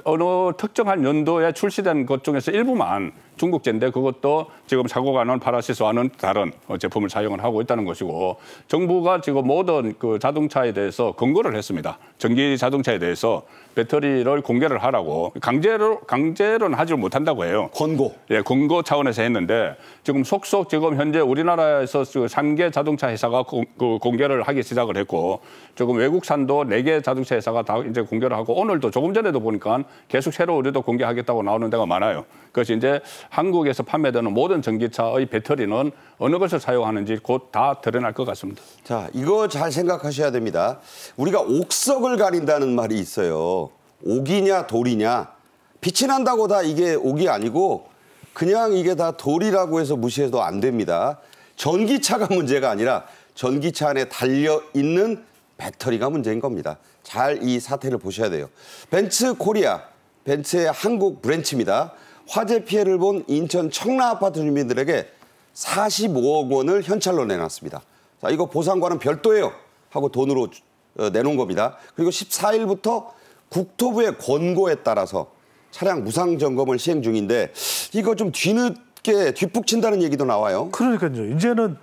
어느 특정한 연도에 출시된 것 중에서 일부만 중국제인데 그것도 지금 사고가 난 파라시스와는 다른 제품을 사용을 하고 있다는 것이고 정부가 지금 모든 그 자동차에 대해서 권고를 했습니다. 전기 자동차에 대해서 배터리를 공개를 하라고 강제로는 하지 못한다고 해요. 권고. 예, 권고 차원에서 했는데 지금 속속 지금 현재 우리나라에서 3개 자동차 회사가 공개를 하기 시작을 했고 지금 외국산도 4개 자동차 회사가 다 이제 공개를 하고 오늘도 조금 전에도 보니까 계속 새로 우리도 공개하겠다고 나오는 데가 많아요. 그래서 이제 한국에서 판매되는 모든 전기차의 배터리는 어느 것을 사용하는지 곧 다 드러날 것 같습니다. 자, 이거 잘 생각하셔야 됩니다. 우리가 옥석을 가린다는 말이 있어요. 옥이냐 돌이냐. 빛이 난다고 다 이게 옥이 아니고 그냥 이게 다 돌이라고 해서 무시해도 안 됩니다. 전기차가 문제가 아니라 전기차 안에 달려있는 배터리가 문제인 겁니다. 잘 이 사태를 보셔야 돼요. 벤츠 코리아, 벤츠의 한국 브랜치입니다. 화재 피해를 본 인천 청라 아파트 주민들에게 45억 원을 현찰로 내놨습니다. 자, 이거 보상과는 별도예요 하고 돈으로 내놓은 겁니다. 그리고 14일부터 국토부의 권고에 따라서 차량 무상 점검을 시행 중인데 이거 좀 뒤늦게 뒷북친다는 얘기도 나와요. 그러니까요. 이제는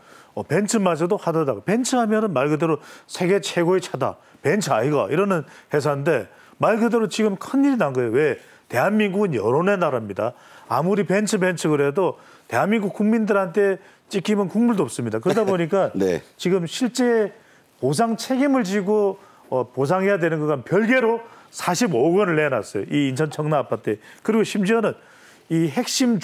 벤츠마저도 하다다가 벤츠 하면은 말 그대로 세계 최고의 차다. 벤츠 아이가 이러는 회사인데 말 그대로 지금 큰일이 난 거예요. 왜? 대한민국은 여론의 나라입니다. 아무리 벤츠 그래도 대한민국 국민들한테 찍히면 국물도 없습니다. 그러다 보니까 네. 지금 실제 보상 책임을 지고 보상해야 되는 것과 별개로 45억 원을 내놨어요. 이 인천 청라 아파트에. 그리고 심지어는 이 핵심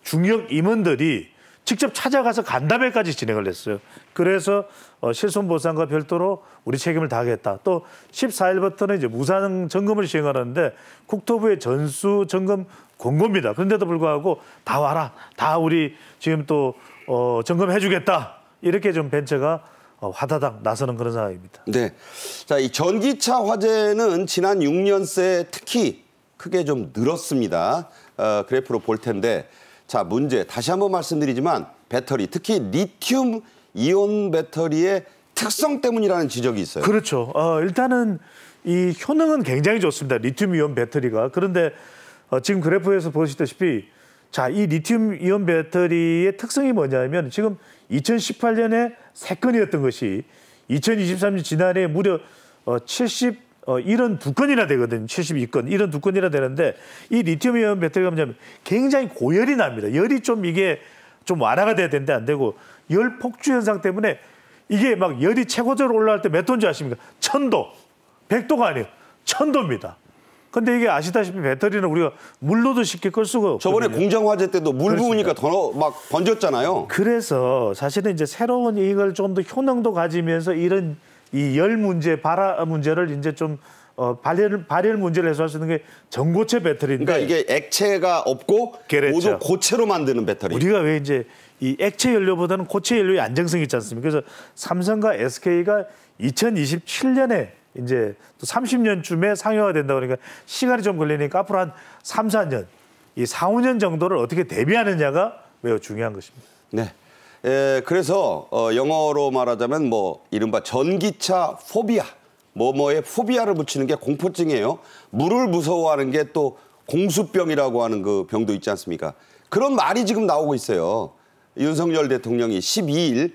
중역 임원들이 직접 찾아가서 간담회까지 진행을 했어요. 그래서 실손보상과 별도로 우리 책임을 다하겠다. 또 14일부터는 이제 무상 점검을 시행하는데 국토부의 전수 점검 권고입니다. 그런데도 불구하고 다 와라. 다 우리 지금 또 점검해주겠다. 이렇게 좀 벤츠가 화다닥 나서는 그런 상황입니다. 네, 자, 이 전기차 화재는 지난 6년 새 특히 크게 좀 늘었습니다. 그래프로 볼 텐데. 자, 문제 다시 한번 말씀드리지만 배터리, 특히 리튬 이온 배터리의 특성 때문이라는 지적이 있어요. 그렇죠. 일단은 이 효능은 굉장히 좋습니다. 리튬 이온 배터리가. 그런데 지금 그래프에서 보시다시피 자, 이 리튬 이온 배터리의 특성이 뭐냐면 지금 2018년에 3건이었던 것이 2023년 지난해 무려 72건이나 되거든요. 72건, 72건이나 되는데 이 리튬이온 배터리가 뭐냐면 굉장히 고열이 납니다. 열이 좀 이게 좀 완화가 돼야 되는데 안 되고 열 폭주 현상 때문에 이게 막 열이 최고조로 올라갈 때 몇 도인지 아십니까? 1000도. 100도가 아니에요. 1000도입니다. 근데 이게 아시다시피 배터리는 우리가 물로도 쉽게 끌 수가 없거든요. 저번에 공정화재 때도 물 부으니까 더 막 번졌잖아요. 그래서 사실은 이제 새로운 이걸 좀 더 효능도 가지면서 이런 이 열 문제, 발화 문제를 이제 좀 발열 문제를 해소할 수 있는 게 전고체 배터리인데. 그러니까 이게 액체가 없고 그랬죠. 모두 고체로 만드는 배터리. 우리가 왜 이제 이 액체 연료보다는 고체 연료의 안정성이 있지 않습니까? 그래서 삼성과 SK가 2027년에 이제 또 30년쯤에 상용화 된다고 그러니까 시간이 좀 걸리니까 앞으로 한 3, 4년, 이 4, 5년 정도를 어떻게 대비하느냐가 매우 중요한 것입니다. 네. 그래서 영어로 말하자면 뭐 이른바 전기차 포비아, 뭐뭐에 포비아를 붙이는 게 공포증이에요. 물을 무서워하는 게 또 공수병이라고 하는 그 병도 있지 않습니까? 그런 말이 지금 나오고 있어요. 윤석열 대통령이 12일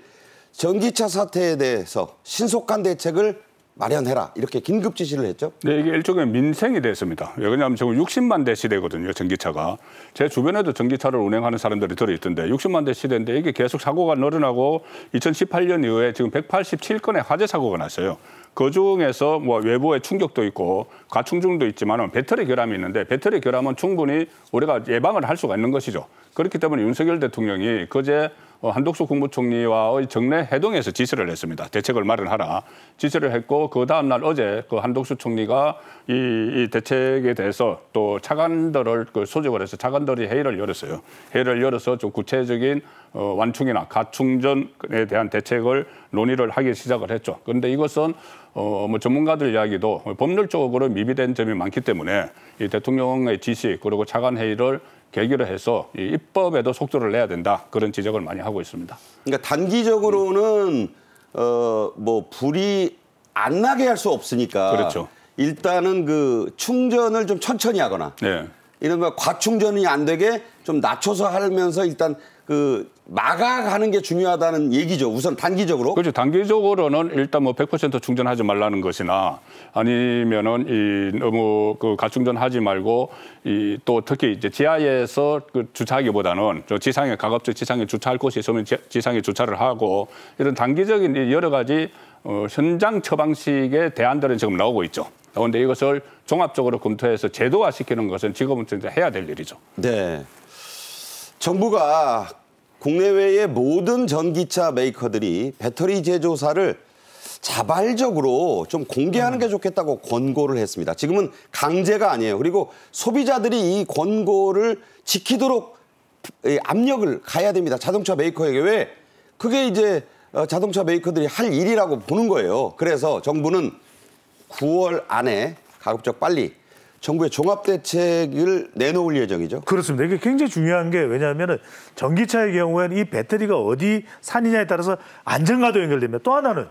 전기차 사태에 대해서 신속한 대책을 마련해라 이렇게 긴급 지시를 했죠. 네, 이게 일종의 민생이 됐습니다. 왜냐하면 지금 60만 대 시대거든요, 전기차가. 제 주변에도 전기차를 운행하는 사람들이 들어있던데 60만 대 시대인데 이게 계속 사고가 늘어나고 2018년 이후에 지금 187건의 화재 사고가 났어요. 그중에서 뭐 외부의 충격도 있고 과충전도 있지만 배터리 결함이 있는데 배터리 결함은 충분히 우리가 예방을 할 수가 있는 것이죠. 그렇기 때문에 윤석열 대통령이 그제 한덕수 국무총리와의 정례 회동에서 지시를 했습니다. 대책을 마련하라 지시를 했고 그 다음 날 어제 그 한덕수 총리가 이 대책에 대해서 또 차관들을 소집을 해서 차관들이 회의를 열었어요. 회의를 열어서 좀 구체적인 완충이나 가충전에 대한 대책을 논의를 하기 시작을 했죠. 그런데 이것은 뭐 전문가들 이야기도 법률적으로 미비된 점이 많기 때문에 이 대통령의 지시 그리고 차관 회의를 계기로 해서 이 입법에도 속도를 내야 된다 그런 지적을 많이 하고 있습니다. 그러니까 단기적으로는 뭐 불이 안 나게 할 수 없으니까 그렇죠. 일단은 그 충전을 좀 천천히 하거나 네. 이러면 과충전이 안 되게 좀 낮춰서 하면서 일단 그 막아가는 게 중요하다는 얘기죠. 우선 단기적으로. 그렇죠. 단기적으로는 일단 뭐 100% 충전하지 말라는 것이나 아니면은 이 너무 그 가충전하지 말고 이 또 특히 이제 지하에서 그 주차하기보다는 저 지상에 가급적 지상에 주차할 곳이 있으면 지상에 주차를 하고 이런 단기적인 여러 가지 현장 처방식의 대안들은 지금 나오고 있죠. 그런데 이것을 종합적으로 검토해서 제도화시키는 것은 지금은 진짜 해야 될 일이죠. 네. 정부가 국내외의 모든 전기차 메이커들이 배터리 제조사를 자발적으로 좀 공개하는 게 좋겠다고 권고를 했습니다. 지금은 강제가 아니에요. 그리고 소비자들이 이 권고를 지키도록 압력을 가해야 됩니다. 자동차 메이커에게. 왜? 그게 이제 자동차 메이커들이 할 일이라고 보는 거예요. 그래서 정부는 9월 안에 가급적 빨리 정부의 종합대책을 내놓을 예정이죠. 그렇습니다. 이게 굉장히 중요한 게 왜냐하면 전기차의 경우에는 이 배터리가 어디 산이냐에 따라서 안전과도 연결됩니다. 또 하나는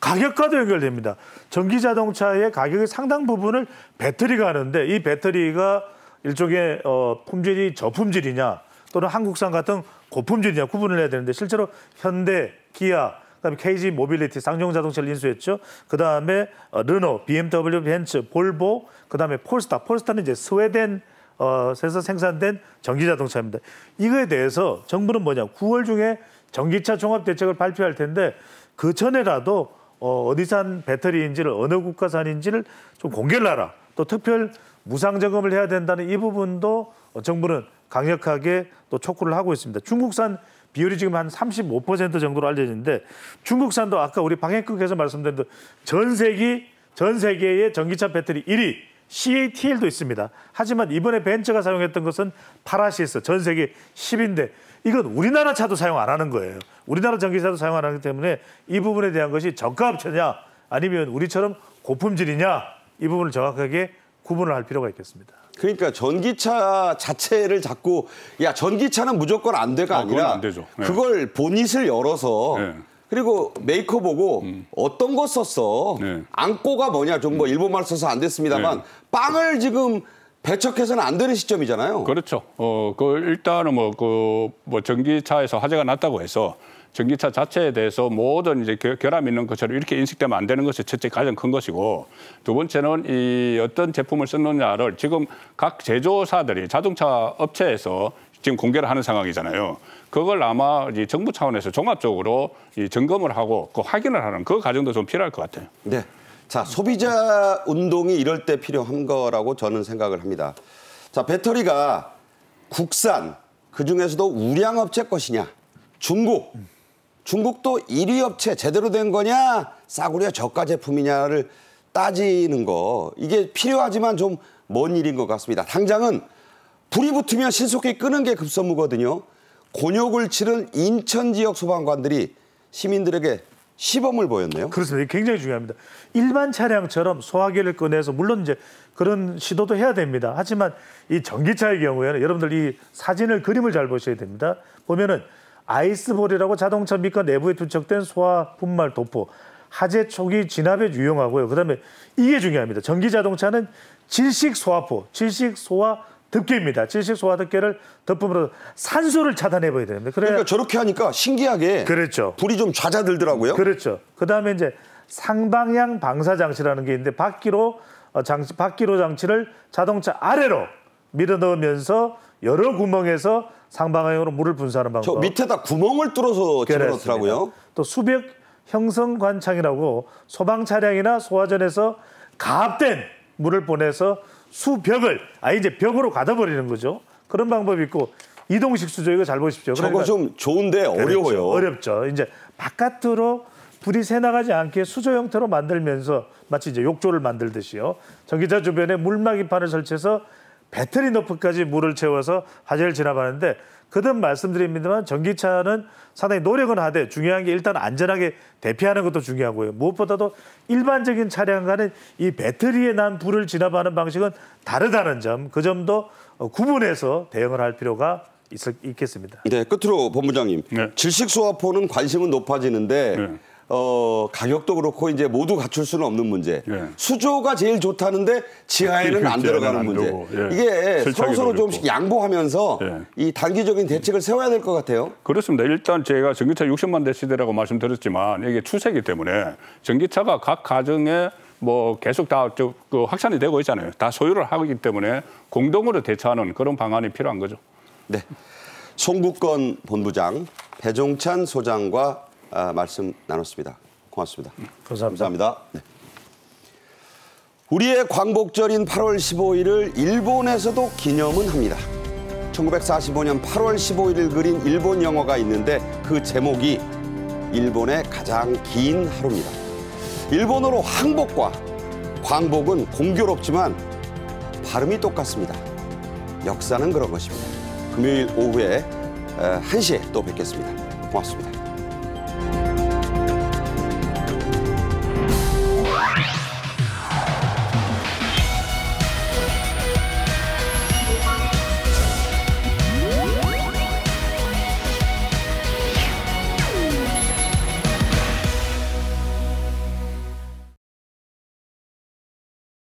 가격과도 연결됩니다. 전기자동차의 가격의 상당 부분을 배터리가 하는데 이 배터리가 일종의 품질이 저품질이냐 또는 한국산 같은 고품질이냐 구분을 해야 되는데 실제로 현대, 기아, 그다음에 KG 모빌리티 쌍용 자동차를 인수했죠. 그다음에 르노, BMW, 벤츠, 볼보, 그다음에 폴스타. 폴스타는 이제 스웨덴에서 생산된 전기 자동차입니다. 이거에 대해서 정부는 뭐냐? 9월 중에 전기차 종합 대책을 발표할 텐데 그 전에라도 어디산 배터리인지를 어느 국가산인지를 좀 공개를 하라. 또 특별 무상 점검을 해야 된다는 이 부분도 정부는 강력하게 또 촉구를 하고 있습니다. 중국산 비율이 지금 한 35% 정도로 알려지는데 중국산도 아까 우리 방해국에서 말씀드린 전 세계의 전기차 배터리 1위 CATL도 있습니다. 하지만 이번에 벤츠가 사용했던 것은 파라시스 전 세계 10인데 이건 우리나라 차도 사용 안 하는 거예요. 우리나라 전기차도 사용 안 하기 때문에 이 부분에 대한 것이 저가업체냐 아니면 우리처럼 고품질이냐 이 부분을 정확하게 구분을 할 필요가 있겠습니다. 그러니까 전기차 자체를 자꾸 야 전기차는 무조건 안 돼가 아니라 안 되죠. 네. 그걸 보닛을 열어서 네. 그리고 메이커 보고 어떤 거 썼어. 네. 안고가 뭐냐. 좀 뭐 일본말 써서 안 됐습니다만 네. 빵을 지금 배척해서는 안 되는 시점이잖아요. 그렇죠. 일단은 뭐 전기차에서 화재가 났다고 해서 전기차 자체에 대해서 모든 이제 결함이 있는 것처럼 이렇게 인식되면 안 되는 것이 첫째 가장 큰 것이고 두 번째는 이 어떤 제품을 쓰느냐를 지금 각 제조사들이 자동차 업체에서 지금 공개를 하는 상황이잖아요. 그걸 아마 이 정부 차원에서 종합적으로 이 점검을 하고 그 확인을 하는 그 과정도 좀 필요할 것 같아요. 네. 자, 소비자 운동이 이럴 때 필요한 거라고 저는 생각을 합니다. 자, 배터리가 국산, 그중에서도 우량업체 것이냐, 중국도 1위 업체 제대로 된 거냐, 싸구려 저가 제품이냐를 따지는 거, 이게 필요하지만 좀 먼 일인 것 같습니다. 당장은 불이 붙으면 신속히 끄는 게 급선무거든요. 곤욕을 치른 인천 지역 소방관들이 시민들에게 시범을 보였네요. 그렇습니다. 굉장히 중요합니다. 일반 차량처럼 소화기를 꺼내서 물론 이제 그런 시도도 해야 됩니다. 하지만 이 전기차의 경우에는 여러분들 이 사진을 그림을 잘 보셔야 됩니다. 보면은 아이스볼이라고 자동차 밑과 내부에 투척된 소화 분말 도포, 화재 초기 진압에 유용하고요. 그다음에 이게 중요합니다. 전기 자동차는 질식 소화포, 질식 소화 덮개입니다. 질식 소화 덮개를 덮음으로 산소를 차단해버려야 됩니다. 그러니까 저렇게 하니까 신기하게 그렇죠. 불이 좀 잦아들더라고요. 그렇죠. 그다음에 이제 상방향 방사 장치라는 게 있는데 바퀴로 장치를 자동차 아래로 밀어 넣으면서 여러 구멍에서 상방향으로 물을 분사하는 방법. 저 밑에다 구멍을 뚫어서 집어넣더라고요. 또 수벽 형성 관창이라고 소방 차량이나 소화전에서 가압된 물을 보내서 수벽을 이제 벽으로 가둬버리는 거죠. 그런 방법이 있고 이동식 수조 이거 잘 보십시오. 저거 좀 좋은데 어려워요. 그렇죠. 어렵죠. 이제 바깥으로 불이 새나가지 않게 수조 형태로 만들면서 마치 이제 욕조를 만들듯이요. 전기차 주변에 물막이판을 설치해서 배터리 높이까지 물을 채워서 화재를 진압하는데 거듭 말씀드립니다만 전기차는 상당히 노력은 하되 중요한 게 일단 안전하게 대피하는 것도 중요하고요. 무엇보다도 일반적인 차량과는 이 배터리에 난 불을 진압하는 방식은 다르다는 점, 그 점도 구분해서 대응을 할 필요가 있겠습니다. 네, 끝으로 본부장님. 네. 질식소화포는 관심은 높아지는데 네. 가격도 그렇고 이제 모두 갖출 수는 없는 문제. 네. 수조가 제일 좋다는데 지하에는 안 들어가는 문제. 예. 이게 서로 좀씩 양보하면서 예. 이 단기적인 대책을 세워야 될 것 같아요. 그렇습니다. 일단 제가 전기차 60만 대 시대라고 말씀드렸지만 이게 추세이기 때문에 전기차가 각 가정에 뭐 계속 다 확산이 되고 있잖아요. 다 소유를 하기 때문에 공동으로 대처하는 그런 방안이 필요한 거죠. 네, 송국건 본부장, 배종찬 소장과 말씀 나눴습니다. 고맙습니다. 감사합니다. 네. 우리의 광복절인 8월 15일을 일본에서도 기념은 합니다. 1945년 8월 15일을 그린 일본 영화가 있는데 그 제목이 일본의 가장 긴 하루입니다. 일본어로 항복과 광복은 공교롭지만 발음이 똑같습니다. 역사는 그런 것입니다. 금요일 오후에 1시에 또 뵙겠습니다. 고맙습니다.